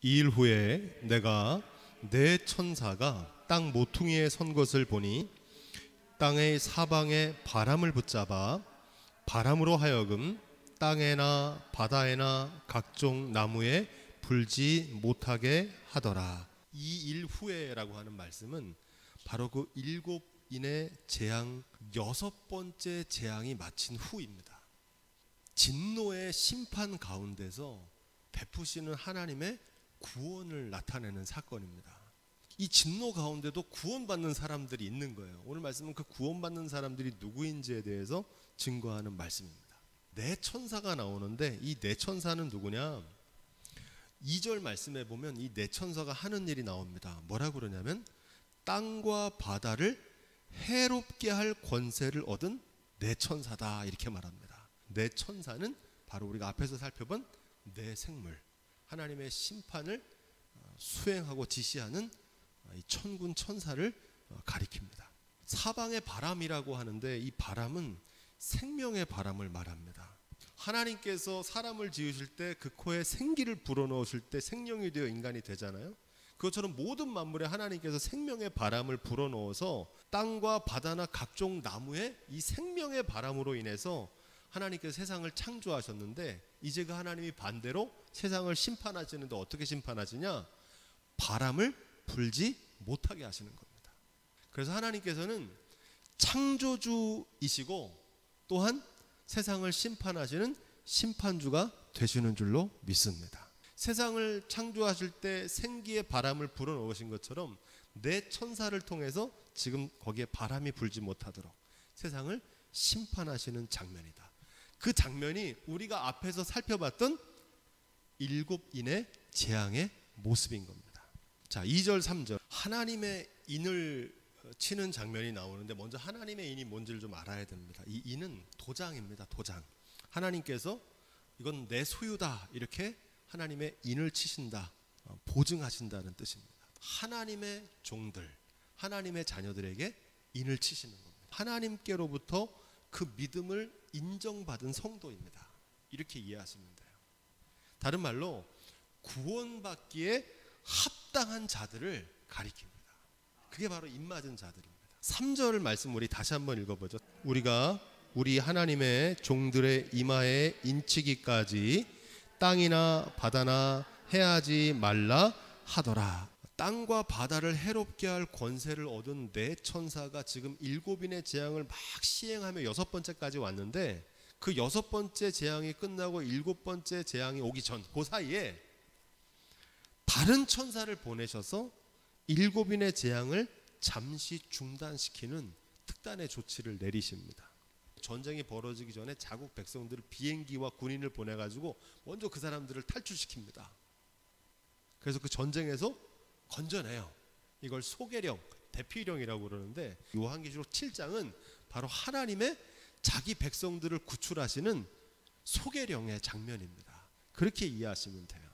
2일 후에 내가 내 천사가 땅 모퉁이에 선 것을 보니 땅의 사방에 바람을 붙잡아 바람으로 하여금 땅에나 바다에나 각종 나무에 불지 못하게 하더라. 이 일 후에라고 하는 말씀은 바로 그 7인의 재앙 6번째 재앙이 마친 후입니다. 진노의 심판 가운데서 베푸시는 하나님의 구원을 나타내는 사건입니다. 이 진노 가운데도 구원받는 사람들이 있는 거예요. 오늘 말씀은 그 구원받는 사람들이 누구인지에 대해서 증거하는 말씀입니다. 네 천사가 나오는데 이 네 천사는 누구냐? 2절 말씀에 보면 이 네 천사가 하는 일이 나옵니다. 뭐라고 그러냐면 땅과 바다를 해롭게 할 권세를 얻은 네 천사다 이렇게 말합니다. 네 천사는 바로 우리가 앞에서 살펴본 네 생물, 하나님의 심판을 수행하고 지시하는 이 천군 천사를 가리킵니다. 사방의 바람이라고 하는데 이 바람은 생명의 바람을 말합니다. 하나님께서 사람을 지으실 때 그 코에 생기를 불어넣으실 때 생명이 되어 인간이 되잖아요. 그것처럼 모든 만물에 하나님께서 생명의 바람을 불어넣어서 땅과 바다나 각종 나무에 이 생명의 바람으로 인해서 하나님께서 세상을 창조하셨는데 이제 그 하나님이 반대로 세상을 심판하시는데 어떻게 심판하시냐? 바람을 불지 못하게 하시는 겁니다. 그래서 하나님께서는 창조주이시고 또한 세상을 심판하시는 심판주가 되시는 줄로 믿습니다. 세상을 창조하실 때 생기의 바람을 불어넣으신 것처럼 내 천사를 통해서 지금 거기에 바람이 불지 못하도록 세상을 심판하시는 장면이다. 그 장면이 우리가 앞에서 살펴봤던 7인의 재앙의 모습인 겁니다. 자, 2절 3절 하나님의 인을 치는 장면이 나오는데 먼저 하나님의 인이 뭔지를 좀 알아야 됩니다. 이 인은 도장입니다. 도장. 하나님께서 이건 내 소유다 이렇게 하나님의 인을 치신다, 보증하신다는 뜻입니다. 하나님의 종들, 하나님의 자녀들에게 인을 치시는 겁니다. 하나님께로부터 그 믿음을 인정받은 성도입니다. 이렇게 이해하시면 돼요. 다른 말로 구원받기에 합당한 자들을 가리킵니다. 그게 바로 인맞은 자들입니다. 3절 말씀 우리 다시 한번 읽어보죠. 우리가 우리 하나님의 종들의 이마에 인치기까지 땅이나 바다나 해하지 말라 하더라. 땅과 바다를 해롭게 할 권세를 얻은 네 천사가 지금 7인의 재앙을 막 시행하며 6번째까지 왔는데 그 6번째 재앙이 끝나고 7번째 재앙이 오기 전 그 사이에 다른 천사를 보내셔서 7인의 재앙을 잠시 중단시키는 특단의 조치를 내리십니다. 전쟁이 벌어지기 전에 자국 백성들을 비행기와 군인을 보내가지고 먼저 그 사람들을 탈출시킵니다. 그래서 그 전쟁에서 건져내요. 이걸 소개령, 대피령이라고 그러는데 요한계시록 7장은 바로 하나님의 자기 백성들을 구출하시는 소개령의 장면입니다. 그렇게 이해하시면 돼요.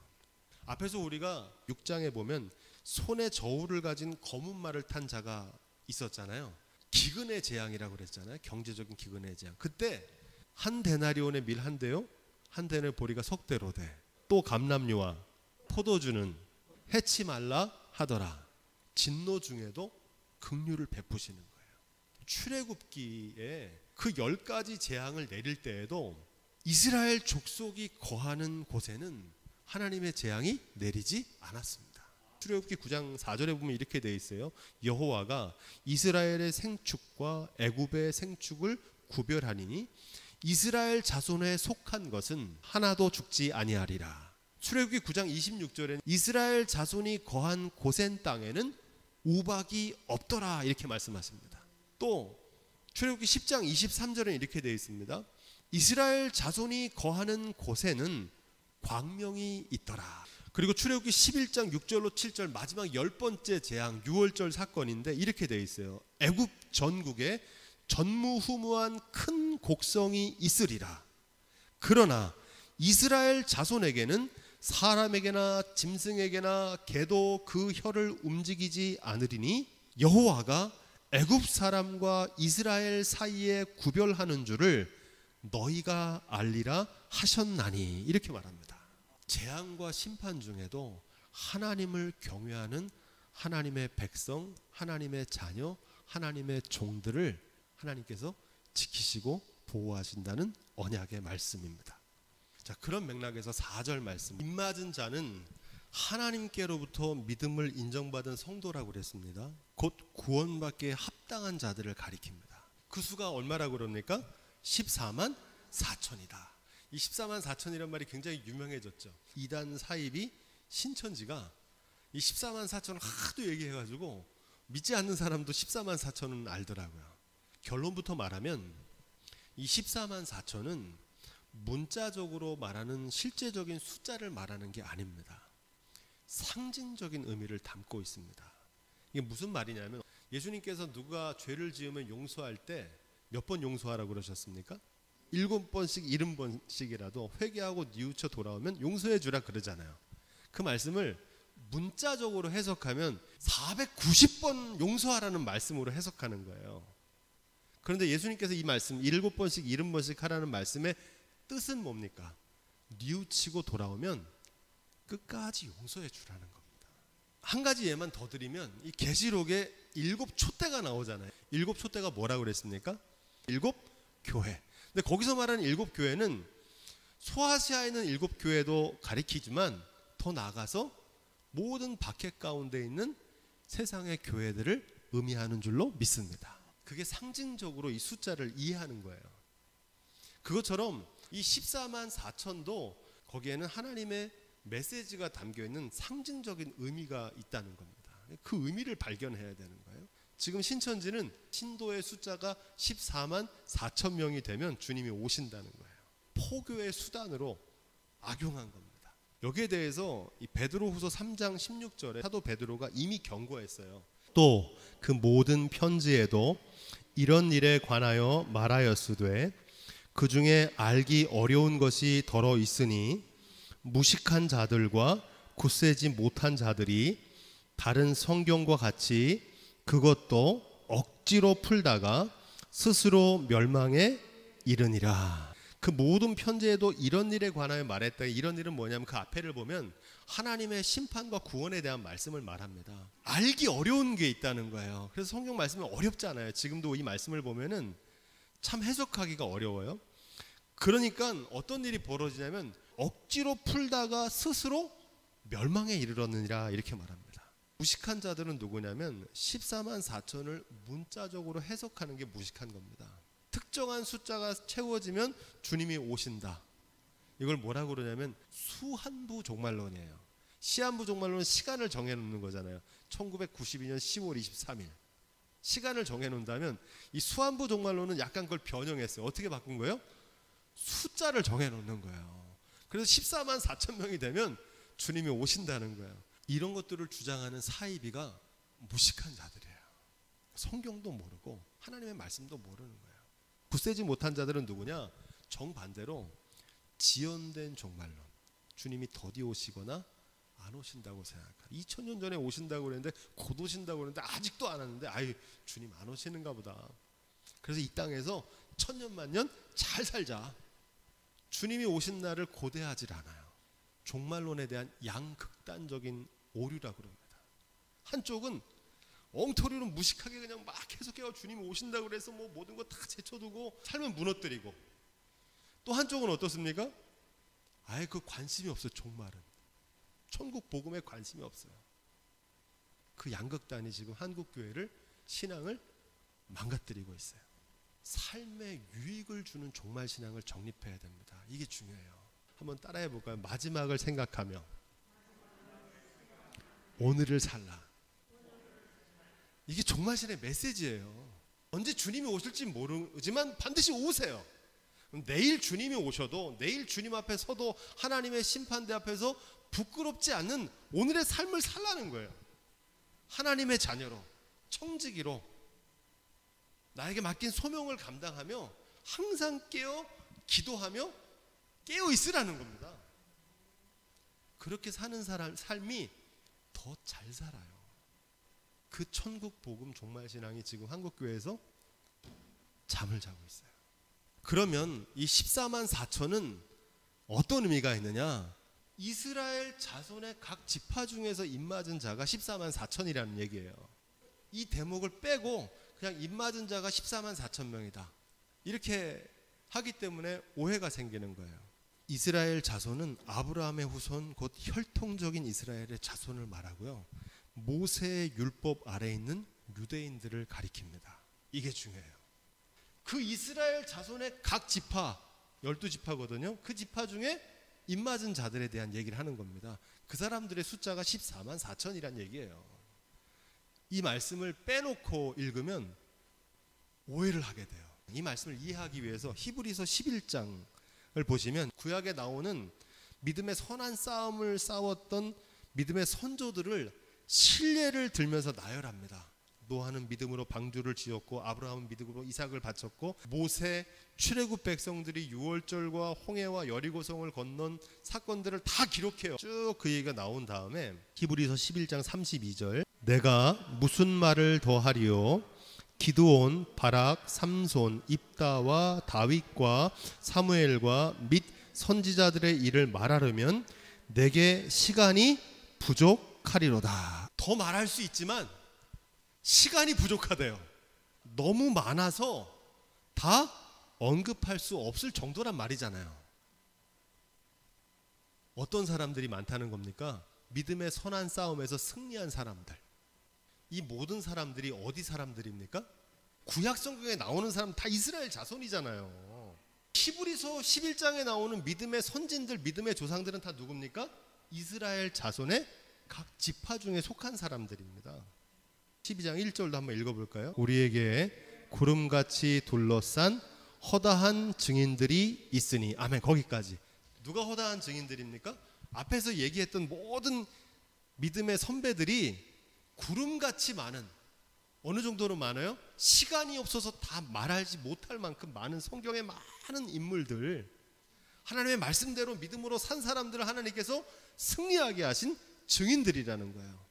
앞에서 우리가 6장에 보면 손에 저울을 가진 검은 말을 탄 자가 있었잖아요. 기근의 재앙이라고 그랬잖아요. 경제적인 기근의 재앙. 그때 한 데나리온의 밀 한 대요, 한 대는 보리가 석 대로 돼. 또 감람류와 포도주는 해치 말라 하더라. 진노 중에도 긍휼을 베푸시는 거예요. 출애굽기에 그 10가지 재앙을 내릴 때에도 이스라엘 족속이 거하는 곳에는 하나님의 재앙이 내리지 않았습니다. 출애굽기 9장 4절에 보면 이렇게 되어 있어요. 여호와가 이스라엘의 생축과 애굽의 생축을 구별하니니 이스라엘 자손에 속한 것은 하나도 죽지 아니하리라. 출애굽기 9장 26절에는 이스라엘 자손이 거한 고센 땅에는 우박이 없더라 이렇게 말씀하십니다. 또 출애굽기 10장 23절에는 이렇게 되어 있습니다. 이스라엘 자손이 거하는 곳에는 광명이 있더라. 그리고 출애굽기 11장 6절로 7절 마지막 10번째 재앙 6월절 사건인데 이렇게 되어 있어요. 애굽 전국에 전무후무한 큰 곡성이 있으리라. 그러나 이스라엘 자손에게는 사람에게나 짐승에게나 개도 그 혀를 움직이지 않으리니 여호와가 애굽 사람과 이스라엘 사이에 구별하는 줄을 너희가 알리라 하셨나니 이렇게 말합니다. 재앙과 심판 중에도 하나님을 경외하는 하나님의 백성, 하나님의 자녀, 하나님의 종들을 하나님께서 지키시고 보호하신다는 언약의 말씀입니다. 자, 그런 맥락에서 4절 말씀, 입맞은 자는 하나님께로부터 믿음을 인정받은 성도라고 그랬습니다. 곧 구원받기에 합당한 자들을 가리킵니다. 그 수가 얼마라고 그럽니까? 14만 4천이다. 이 14만 4천이란 말이 굉장히 유명해졌죠. 이단 사입이 신천지가 이 14만 4천을 하도 얘기해가지고 믿지 않는 사람도 14만 4천은 알더라고요. 결론부터 말하면 이 14만 4천은 문자적으로 말하는 실제적인 숫자를 말하는 게 아닙니다. 상징적인 의미를 담고 있습니다. 이게 무슨 말이냐면 예수님께서 누가 죄를 지으면 용서할 때 몇 번 용서하라고 그러셨습니까? 7번씩 70번씩이라도 회개하고 뉘우쳐 돌아오면 용서해 주라 그러잖아요. 그 말씀을 문자적으로 해석하면 490번 용서하라는 말씀으로 해석하는 거예요. 그런데 예수님께서 이 말씀 7번씩 70번씩 하라는 말씀의 뜻은 뭡니까? 뉘우치고 돌아오면 끝까지 용서해 주라는 겁니다. 한 가지 예만 더 드리면 이 계시록에 7촛대가 나오잖아요. 7촛대가 뭐라고 그랬습니까? 7교회. 근데 거기서 말하는 7교회는 소아시아에 있는 7교회도 가리키지만 더 나아가서 모든 박해 가운데 있는 세상의 교회들을 의미하는 줄로 믿습니다. 그게 상징적으로 이 숫자를 이해하는 거예요. 그것처럼 이 14만 4천도 거기에는 하나님의 메시지가 담겨있는 상징적인 의미가 있다는 겁니다. 그 의미를 발견해야 되는 거예요. 지금 신천지는 신도의 숫자가 14만 4천 명이 되면 주님이 오신다는 거예요. 포교의 수단으로 악용한 겁니다. 여기에 대해서 이 베드로후서 3장 16절에 사도 베드로가 이미 경고했어요. 또 그 모든 편지에도 이런 일에 관하여 말하였으되 그 중에 알기 어려운 것이 더러 있으니 무식한 자들과 굳세지 못한 자들이 다른 성경과 같이 그것도 억지로 풀다가 스스로 멸망에 이르니라. 그 모든 편지에도 이런 일에 관하여 말했다. 이런 일은 뭐냐면 그 앞에를 보면 하나님의 심판과 구원에 대한 말씀을 말합니다. 알기 어려운 게 있다는 거예요. 그래서 성경 말씀이 어렵잖아요. 지금도 이 말씀을 보면은 참 해석하기가 어려워요. 그러니까 어떤 일이 벌어지냐면 억지로 풀다가 스스로 멸망에 이르렀느니라 이렇게 말합니다. 무식한 자들은 누구냐면 14만 4천을 문자적으로 해석하는 게 무식한 겁니다. 특정한 숫자가 채워지면 주님이 오신다. 이걸 뭐라고 그러냐면 수한부 종말론이에요. 시한부 종말론은 시간을 정해놓는 거잖아요. 1992년 10월 23일 시간을 정해놓는다면 이 수한부 종말론은 약간 그걸 변형했어요. 어떻게 바꾼 거예요? 숫자를 정해놓는 거예요. 그래서 14만 4천 명이 되면 주님이 오신다는 거예요. 이런 것들을 주장하는 사이비가 무식한 자들이에요. 성경도 모르고 하나님의 말씀도 모르는 거예요. 굳세지 못한 자들은 누구냐? 정반대로 지연된 종말론. 주님이 더디 오시거나 안 오신다고 생각합니다. 2000년 전에 오신다고 그랬는데 곧 오신다고 그랬는데 아직도 안 왔는데 아유 주님 안 오시는가 보다. 그래서 이 땅에서 천년 만년 잘 살자. 주님이 오신 날을 고대하지 않아요. 종말론에 대한 양극단적인 오류라고 그럽니다. 한쪽은 엉터리로 무식하게 그냥 막 해석해서 주님이 오신다고 그래서 뭐 모든 거 다 제쳐두고 삶을 무너뜨리고, 또 한쪽은 어떻습니까? 아예 그 관심이 없어요. 종말은 천국 복음에 관심이 없어요. 그 양극단이 지금 한국 교회를 신앙을 망가뜨리고 있어요. 삶에 유익을 주는 종말 신앙을 정립해야 됩니다. 이게 중요해요. 한번 따라해 볼까요? 마지막을 생각하며 오늘을 살라. 이게 종말 신앙의 메시지예요. 언제 주님이 오실지 모르지만 반드시 오세요. 내일 주님이 오셔도, 내일 주님 앞에 서도 하나님의 심판대 앞에서 부끄럽지 않는 오늘의 삶을 살라는 거예요. 하나님의 자녀로, 청지기로 나에게 맡긴 소명을 감당하며 항상 깨어 기도하며 깨어 있으라는 겁니다. 그렇게 사는 사람 삶이 더 잘 살아요. 그 천국 복음 종말 신앙이 지금 한국 교회에서 잠을 자고 있어요. 그러면 이 14만 4천은 어떤 의미가 있느냐? 이스라엘 자손의 각 지파 중에서 입맞은 자가 14만 4천이라는 얘기예요. 이 대목을 빼고 그냥 입맞은 자가 14만 4천 명이다 이렇게 하기 때문에 오해가 생기는 거예요. 이스라엘 자손은 아브라함의 후손 곧 혈통적인 이스라엘의 자손을 말하고요, 모세의 율법 아래에 있는 유대인들을 가리킵니다. 이게 중요해요. 그 이스라엘 자손의 각 지파 12지파거든요. 그 지파 중에 입맞은 자들에 대한 얘기를 하는 겁니다. 그 사람들의 숫자가 14만 4천이란 얘기예요. 이 말씀을 빼놓고 읽으면 오해를 하게 돼요. 이 말씀을 이해하기 위해서 히브리서 11장을 보시면 구약에 나오는 믿음의 선한 싸움을 싸웠던 믿음의 선조들을 신뢰를 들면서 나열합니다. 노아는 믿음으로 방주를 지었고, 아브라함은 믿음으로 이삭을 바쳤고, 모세 출애굽 백성들이 유월절과 홍해와 여리고성을 건넌 사건들을 다 기록해요. 쭉 그 얘기가 나온 다음에 히브리서 11장 32절, 내가 무슨 말을 더하리요? 기드온, 바락, 삼손, 입다와 다윗과 사무엘과 및 선지자들의 일을 말하려면 내게 시간이 부족하리로다. 더 말할 수 있지만 시간이 부족하대요. 너무 많아서 다 언급할 수 없을 정도란 말이잖아요. 어떤 사람들이 많다는 겁니까? 믿음의 선한 싸움에서 승리한 사람들. 이 모든 사람들이 어디 사람들입니까? 구약 성경에 나오는 사람 다 이스라엘 자손이잖아요. 히브리서 11장에 나오는 믿음의 선진들, 믿음의 조상들은 다 누굽니까? 이스라엘 자손의 각 지파 중에 속한 사람들입니다. 12장 1절도 한번 읽어볼까요? 우리에게 구름같이 둘러싼 허다한 증인들이 있으니. 아멘. 거기까지. 누가 허다한 증인들입니까? 앞에서 얘기했던 모든 믿음의 선배들이 구름같이 많은, 어느 정도로 많아요? 시간이 없어서 다 말하지 못할 만큼 많은 성경의 많은 인물들, 하나님의 말씀대로 믿음으로 산 사람들을 하나님께서 승리하게 하신 증인들이라는 거예요.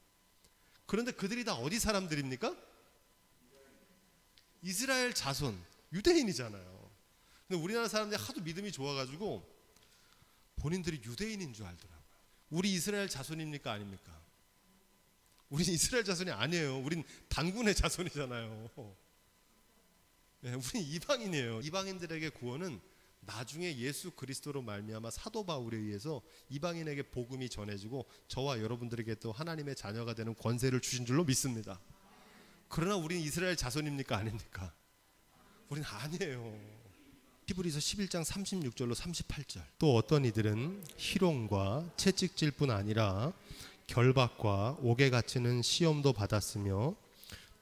그런데 그들이 다 어디 사람들입니까? 이스라엘 자손, 유대인이잖아요. 근데 우리나라 사람들이 하도 믿음이 좋아가지고 본인들이 유대인인 줄 알더라고요. 우리 이스라엘 자손입니까? 아닙니까? 우린 이스라엘 자손이 아니에요. 우린 단군의 자손이잖아요. 네, 우린 이방인이에요. 이방인들에게 구원은 나중에 예수 그리스도로 말미암아 사도 바울에 의해서 이방인에게 복음이 전해지고 저와 여러분들에게 또 하나님의 자녀가 되는 권세를 주신 줄로 믿습니다. 그러나 우린 이스라엘 자손입니까? 아닙니까? 우린 아니에요. 히브리서 11장 36절로 38절, 또 어떤 이들은 희롱과 채찍질뿐 아니라 결박과 옥에 갇히는 시험도 받았으며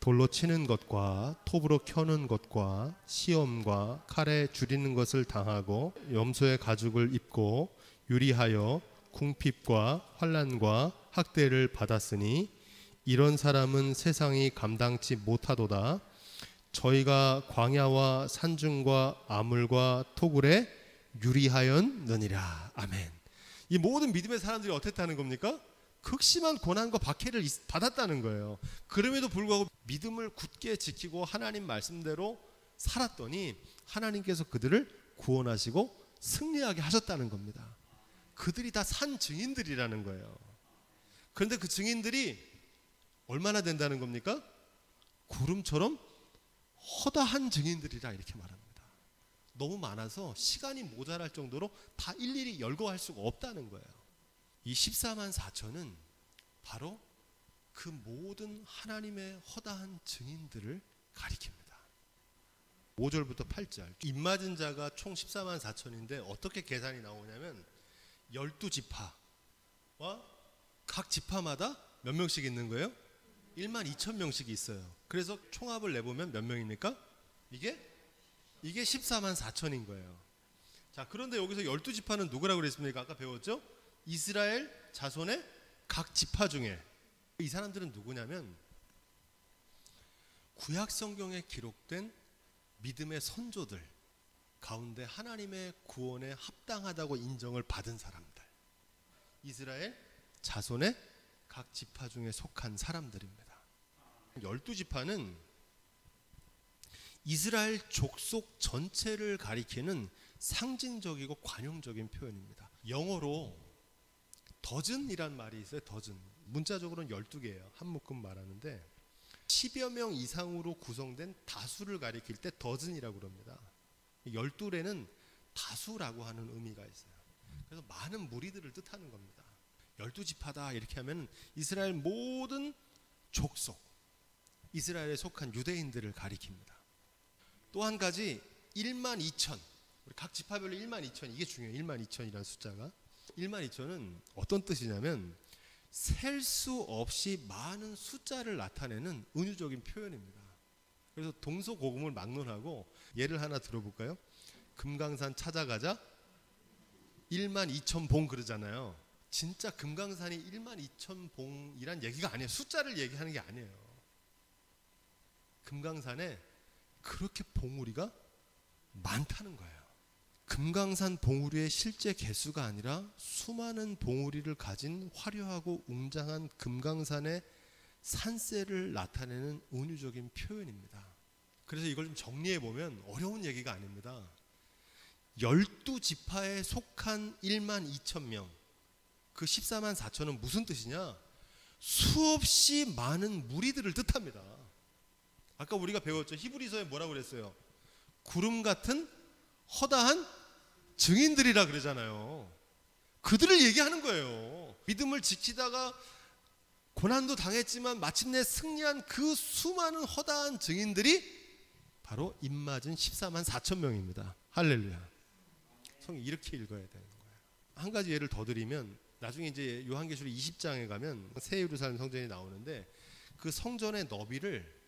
돌로 치는 것과 톱으로 켜는 것과 시험과 칼에 줄이는 것을 당하고 염소의 가죽을 입고 유리하여 궁핍과 환난과 학대를 받았으니 이런 사람은 세상이 감당치 못하도다. 저희가 광야와 산중과 아물과 토굴에 유리하였느니라. 아멘. 이 모든 믿음의 사람들이 어땠다는 겁니까? 극심한 고난과 박해를 받았다는 거예요. 그럼에도 불구하고 믿음을 굳게 지키고 하나님 말씀대로 살았더니 하나님께서 그들을 구원하시고 승리하게 하셨다는 겁니다. 그들이 다 산 증인들이라는 거예요. 그런데 그 증인들이 얼마나 된다는 겁니까? 구름처럼 허다한 증인들이라 이렇게 말합니다. 너무 많아서 시간이 모자랄 정도로 다 일일이 열거할 수가 없다는 거예요. 이 14만 4천은 바로 그 모든 하나님의 허다한 증인들을 가리킵니다. 5절부터 8절, 입맞은 자가 총 14만 4천인데 어떻게 계산이 나오냐면 12지파와 각 지파마다 몇 명씩 있는 거예요? 1만 2천 명씩 있어요. 그래서 총합을 내보면 몇 명입니까? 이게 14만 4천인 거예요. 자, 그런데 여기서 12지파는 누구라고 그랬습니까? 아까 배웠죠? 이스라엘 자손의 각 지파 중에. 이 사람들은 누구냐면 구약 성경에 기록된 믿음의 선조들 가운데 하나님의 구원에 합당하다고 인정을 받은 사람들, 이스라엘 자손의 각 지파 중에 속한 사람들입니다. 12지파는 이스라엘 족속 전체를 가리키는 상징적이고 관용적인 표현입니다. 영어로 더즌이란 말이 있어요. 더즌. 문자적으로는 12개예요. 한 묶음 말하는데 10여 명 이상으로 구성된 다수를 가리킬 때 더즌이라고 그럽니다. 12레는 다수라고 하는 의미가 있어요. 그래서 많은 무리들을 뜻하는 겁니다. 12지파다 이렇게 하면 이스라엘 모든 족속, 이스라엘에 속한 유대인들을 가리킵니다. 또 한 가지 1만 2천, 우리 각 지파별로 1만 2천, 이게 중요해요. 1만 2천이라는 숫자가 1만 2천은 어떤 뜻이냐면 셀 수 없이 많은 숫자를 나타내는 은유적인 표현입니다. 그래서 동서고금을 막론하고 예를 하나 들어볼까요? 금강산 찾아가자 1만 2천 봉 그러잖아요. 진짜 금강산이 1만 2천 봉이란 얘기가 아니에요. 숫자를 얘기하는 게 아니에요. 금강산에 그렇게 봉우리가 많다는 거예요. 금강산 봉우리의 실제 개수가 아니라 수많은 봉우리를 가진 화려하고 웅장한 금강산의 산세를 나타내는 은유적인 표현입니다. 그래서 이걸 좀 정리해 보면 어려운 얘기가 아닙니다. 12지파에 속한 1만 2천 명, 그 14만 4천은 무슨 뜻이냐? 수없이 많은 무리들을 뜻합니다. 아까 우리가 배웠죠. 히브리서에 뭐라고 그랬어요? 구름 같은 허다한 증인들이라 그러잖아요. 그들을 얘기하는 거예요. 믿음을 지키다가 고난도 당했지만 마침내 승리한 그 수많은 허다한 증인들이 바로 입맞은 14만 4천 명입니다. 할렐루야. 성경 이렇게 읽어야 되는 거예요. 한 가지 예를 더 드리면 나중에 이제 요한계시록 20장에 가면 새 예루살렘 성전이 나오는데 그 성전의 너비를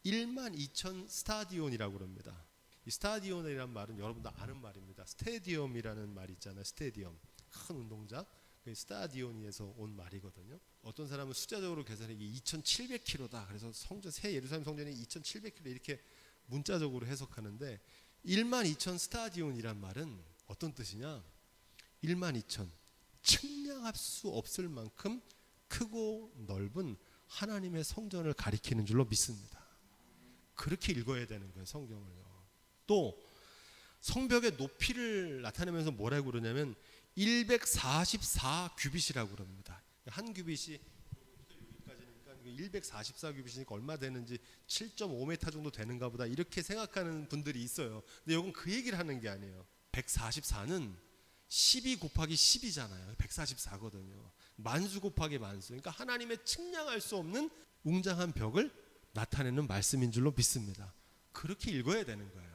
1만 2천 스타디온이라고 그럽니다. 이 스타디온이라는 말은 여러분도 아는 말입니다. 스테디움이라는 말이 있잖아요. 스테디움, 큰 운동장. 스타디온에서 온 말이거든요. 어떤 사람은 숫자적으로 계산해 이게 2,700km다. 그래서 성전, 새 예루살렘 성전이 2,700km 이렇게 문자적으로 해석하는데 1만 2천 스타디온이란 말은 어떤 뜻이냐? 1만 2천, 측량할 수 없을 만큼 크고 넓은 하나님의 성전을 가리키는 줄로 믿습니다. 그렇게 읽어야 되는 거예요, 성경을요. 또 성벽의 높이를 나타내면서 뭐라고 그러냐면 144 규빗이라고 그럽니다. 한 규빗이 여기까지니까 144 규빗이니까 얼마 되는지 7.5m 정도 되는가 보다 이렇게 생각하는 분들이 있어요. 근데 이건 그 얘기를 하는 게 아니에요. 144는 12 곱하기 10이잖아요. 144거든요. 만수 곱하기 만수. 그러니까 하나님의 측량할 수 없는 웅장한 벽을 나타내는 말씀인 줄로 믿습니다. 그렇게 읽어야 되는 거예요.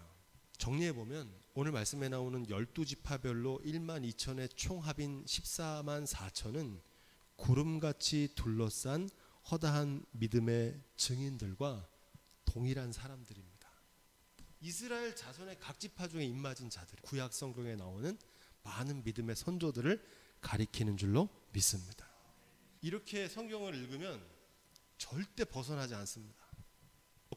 정리해보면 오늘 말씀에 나오는 12지파별로 1만 2천의 총합인 14만 4천은 구름같이 둘러싼 허다한 믿음의 증인들과 동일한 사람들입니다. 이스라엘 자손의 각 지파 중에 입맞은 자들, 구약 성경에 나오는 많은 믿음의 선조들을 가리키는 줄로 믿습니다. 이렇게 성경을 읽으면 절대 벗어나지 않습니다.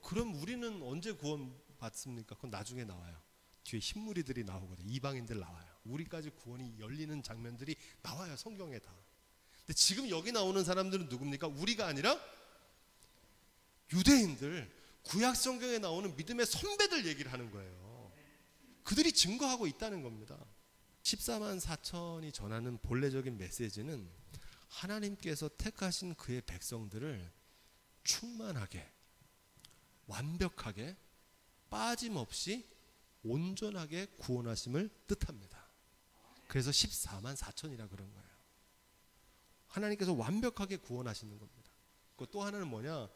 그럼 우리는 언제 구원받습니까? 그건 나중에 나와요. 뒤에 흰무리들이 나오거든요. 이방인들 나와요. 우리까지 구원이 열리는 장면들이 나와요. 성경에 다. 근데 지금 여기 나오는 사람들은 누굽니까? 우리가 아니라 유대인들, 구약 성경에 나오는 믿음의 선배들 얘기를 하는 거예요. 그들이 증거하고 있다는 겁니다. 14만 4천이 전하는 본래적인 메시지는 하나님께서 택하신 그의 백성들을 충만하게, 완벽하게, 빠짐없이 온전하게 구원하심을 뜻합니다. 그래서 14만 4천이라 그런 거예요. 하나님께서 완벽하게 구원하시는 겁니다. 또 하나는 뭐냐?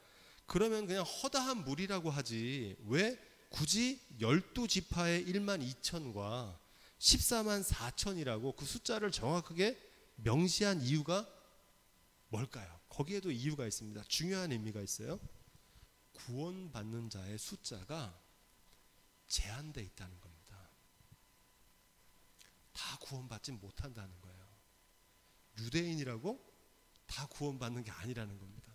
그러면 그냥 허다한 무리라고 하지 왜 굳이 12지파의 1만 2천과 14만 4천이라고 그 숫자를 정확하게 명시한 이유가 뭘까요? 거기에도 이유가 있습니다. 중요한 의미가 있어요. 구원받는 자의 숫자가 제한되어 있다는 겁니다. 다 구원받지 못한다는 거예요. 유대인이라고 다 구원받는 게 아니라는 겁니다.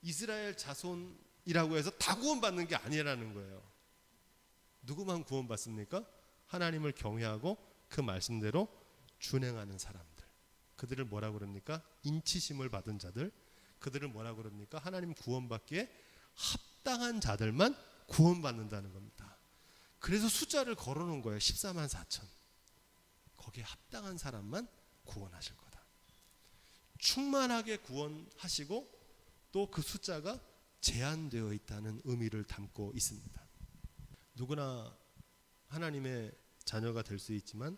이스라엘 자손이라고 해서 다 구원받는 게 아니라는 거예요. 누구만 구원받습니까? 하나님을 경외하고 그 말씀대로 준행하는 사람들. 그들을 뭐라고 그럽니까? 인치심을 받은 자들. 그들을 뭐라고 그럽니까? 하나님 구원받기에 합당한 자들만 구원받는다는 겁니다. 그래서 숫자를 걸어놓은 거예요. 14만 4천. 거기에 합당한 사람만 구원하실 거다. 충만하게 구원하시고 또 그 숫자가 제한되어 있다는 의미를 담고 있습니다. 누구나 하나님의 자녀가 될 수 있지만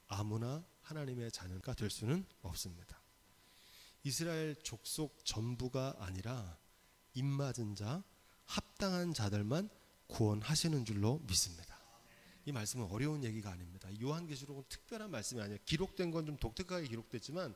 아무나 하나님의 자녀가 될 수는 없습니다. 이스라엘 족속 전부가 아니라 입맞은 자, 합당한 자들만 구원하시는 줄로 믿습니다. 이 말씀은 어려운 얘기가 아닙니다. 요한계시록은 특별한 말씀이 아니에요. 기록된 건 좀 독특하게 기록됐지만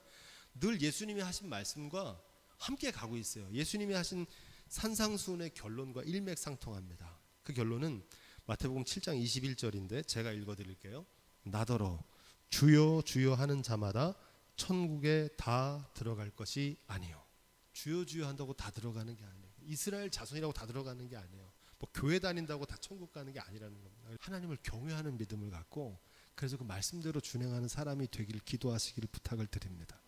늘 예수님이 하신 말씀과 함께 가고 있어요. 예수님이 하신 산상수훈의 결론과 일맥상통합니다. 그 결론은 마태복음 7장 21절인데 제가 읽어드릴게요. 나더러 주여 주여 하는 자마다 천국에 다 들어갈 것이 아니요. 주여 주여 한다고 다 들어가는 게 아니에요. 이스라엘 자손이라고 다 들어가는 게 아니에요. 뭐 교회 다닌다고 다 천국 가는 게 아니라는 겁니다. 하나님을 경외하는 믿음을 갖고 그래서 그 말씀대로 준행하는 사람이 되기를 기도하시기를 부탁을 드립니다.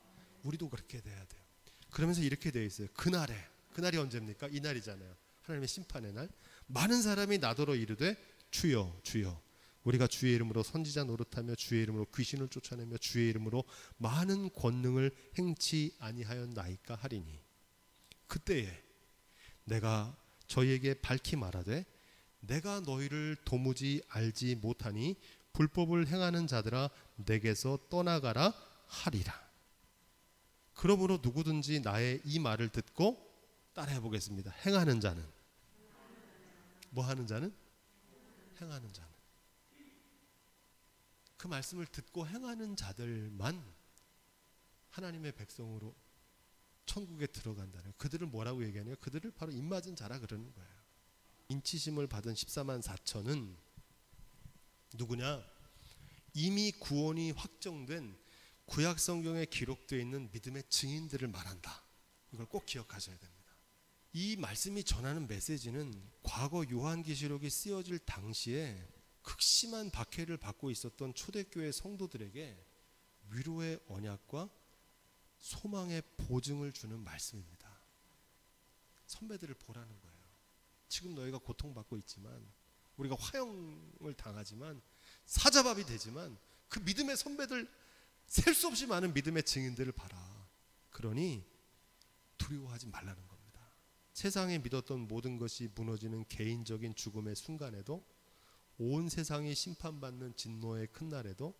우리도 그렇게 돼야 돼요. 그러면서 이렇게 되어 있어요. 그날이 언제입니까? 이날이잖아요. 하나님의 심판의 날. 많은 사람이 나더러 이르되 주여 주여 우리가 주의 이름으로 선지자 노릇하며 주의 이름으로 귀신을 쫓아내며 주의 이름으로 많은 권능을 행치 아니하였나이까 하리니 그때에 내가 저희에게 밝히 말하되 내가 너희를 도무지 알지 못하니 불법을 행하는 자들아 내게서 떠나가라 하리라. 그러므로 누구든지 나의 이 말을 듣고 따라해 보겠습니다. 행하는 자는 뭐 하는 자는? 행하는 자는. 그 말씀을 듣고 행하는 자들만 하나님의 백성으로 천국에 들어간다는 거예요. 그들을 뭐라고 얘기하냐면 그들을 바로 입맞은 자라 그러는 거예요. 인치심을 받은 14만 4천은 누구냐? 이미 구원이 확정된 구약 성경에 기록되어 있는 믿음의 증인들을 말한다. 이걸 꼭 기억하셔야 됩니다. 이 말씀이 전하는 메시지는 과거 요한계시록이 쓰여질 당시에 극심한 박해를 받고 있었던 초대교회 성도들에게 위로의 언약과 소망의 보증을 주는 말씀입니다. 선배들을 보라는 거예요. 지금 너희가 고통받고 있지만 우리가 화형을 당하지만 사자밥이 되지만 그 믿음의 선배들 셀 수 없이 많은 믿음의 증인들을 봐라. 그러니 두려워하지 말라는 겁니다. 세상에 믿었던 모든 것이 무너지는 개인적인 죽음의 순간에도 온 세상이 심판받는 진노의 큰 날에도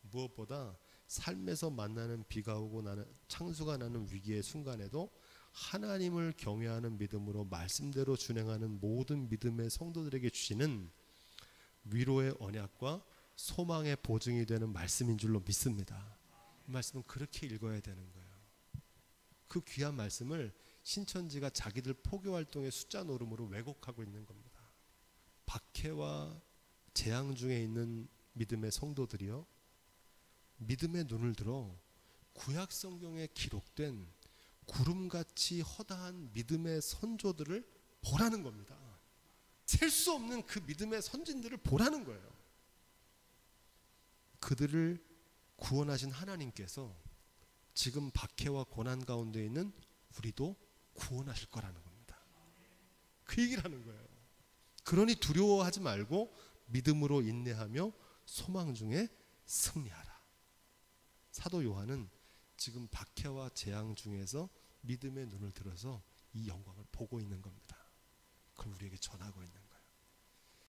무엇보다 삶에서 만나는 비가 오고 나는 창수가 나는 위기의 순간에도 하나님을 경외하는 믿음으로 말씀대로 준행하는 모든 믿음의 성도들에게 주시는 위로의 언약과 소망의 보증이 되는 말씀인 줄로 믿습니다. 이 말씀은 그렇게 읽어야 되는 거예요. 그 귀한 말씀을 신천지가 자기들 포교활동의 숫자 노름으로 왜곡하고 있는 겁니다. 박해와 재앙 중에 있는 믿음의 성도들이요, 믿음의 눈을 들어 구약 성경에 기록된 구름같이 허다한 믿음의 선조들을 보라는 겁니다. 셀 수 없는 그 믿음의 선진들을 보라는 거예요. 그들을 구원하신 하나님께서 지금 박해와 고난 가운데 있는 우리도 구원하실 거라는 겁니다. 그 얘기를 하는 거예요. 그러니 두려워하지 말고 믿음으로 인내하며 소망 중에 승리하라. 사도 요한은 지금 박해와 재앙 중에서 믿음의 눈을 들어서 이 영광을 보고 있는 겁니다. 그걸 우리에게 전하고 있는 거예요.